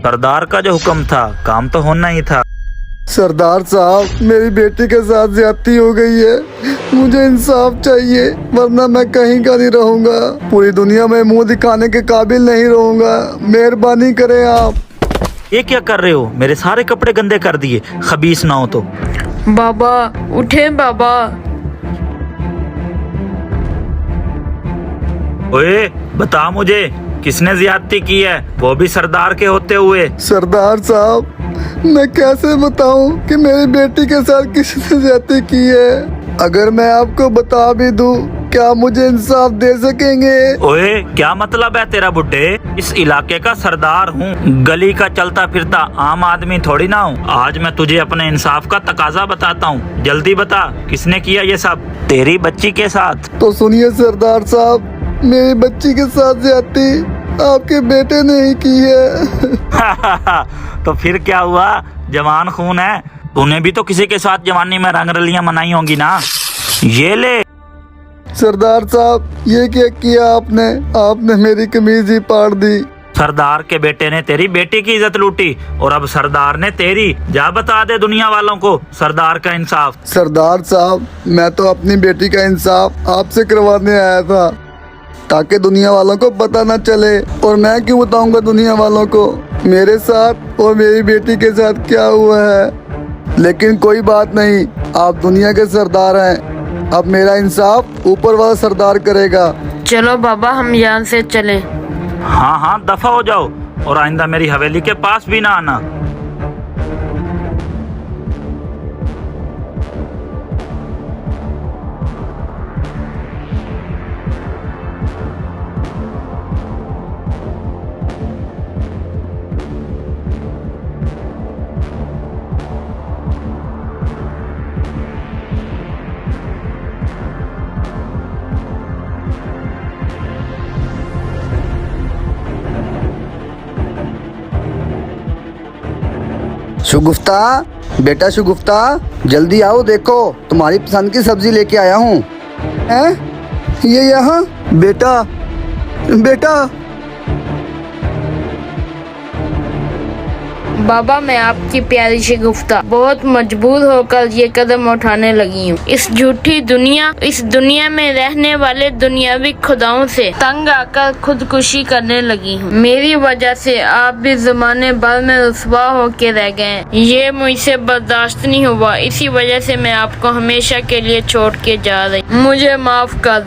सरदार का जो हुक्म था काम तो होना ही था। सरदार साहब, मेरी बेटी के साथ ज्यादती हो गई है, मुझे इंसाफ चाहिए वरना मैं कहीं का नहीं रहूंगा। पूरी दुनिया में मुंह दिखाने के काबिल नहीं रहूंगा। मेहरबानी करें आप। ये क्या कर रहे हो? मेरे सारे कपड़े गंदे कर दिए, खबीस ना हो तो। बाबा उठे बाबा। ओए बता मुझे, किसने ज्यादती की है, वो भी सरदार के होते हुए? सरदार साहब, मैं कैसे बताऊं कि मेरी बेटी के साथ किसने ज्यादती की है? अगर मैं आपको बता भी दूं, क्या मुझे इंसाफ दे सकेंगे? ओए क्या मतलब है तेरा बुड्ढे? इस इलाके का सरदार हूँ, गली का चलता फिरता आम आदमी थोड़ी ना हूँ। आज मैं तुझे अपने इंसाफ का तकाजा बताता हूँ। जल्दी बता, किसने किया ये सब? तेरी बच्ची के साथ? तो सुनिए सरदार साहब, मेरी बच्ची के साथ ज्यादती आपके बेटे ने ही की है। तो फिर क्या हुआ? जवान खून है, तूने भी तो किसी के साथ जवानी में रंगरलियां मनाई होंगी ना। ये ले। सरदार साहब, ये क्या किया आपने? आपने मेरी कमीज ही फाड़ दी। सरदार के बेटे ने तेरी बेटी की इज्जत लूटी और अब सरदार ने तेरी। जा बता दे दुनिया वालों को सरदार का इंसाफ। सरदार साहब, मैं तो अपनी बेटी का इंसाफ आपसे करवाने आया था ताकि दुनिया वालों को पता न चले। और मैं क्यों बताऊंगा दुनिया वालों को मेरे साथ और मेरी बेटी के साथ क्या हुआ है। लेकिन कोई बात नहीं, आप दुनिया के सरदार हैं। अब मेरा इंसाफ ऊपर वाला सरदार करेगा। चलो बाबा, हम यहाँ से चलें। हाँ हाँ, दफा हो जाओ और आइंदा मेरी हवेली के पास भी ना आना। शुगुफ्ता, बेटा शुगुफ्ता, जल्दी आओ, देखो तुम्हारी पसंद की सब्जी लेके आया हूँ। हैं? ये यहाँ? बेटा, बेटा। बाबा, मैं आपकी प्यारी शगुफ्ता बहुत मजबूर होकर ये कदम उठाने लगी हूँ। इस दुनिया में रहने वाले दुनियावी खुदाओं से तंग आकर खुदकुशी करने लगी हूँ। मेरी वजह से आप भी ज़माने भर में रुसवा होके रह गए। ये मुझसे बर्दाश्त नहीं हुआ, इसी वजह से मैं आपको हमेशा के लिए छोड़ के जा रही। मुझे माफ कर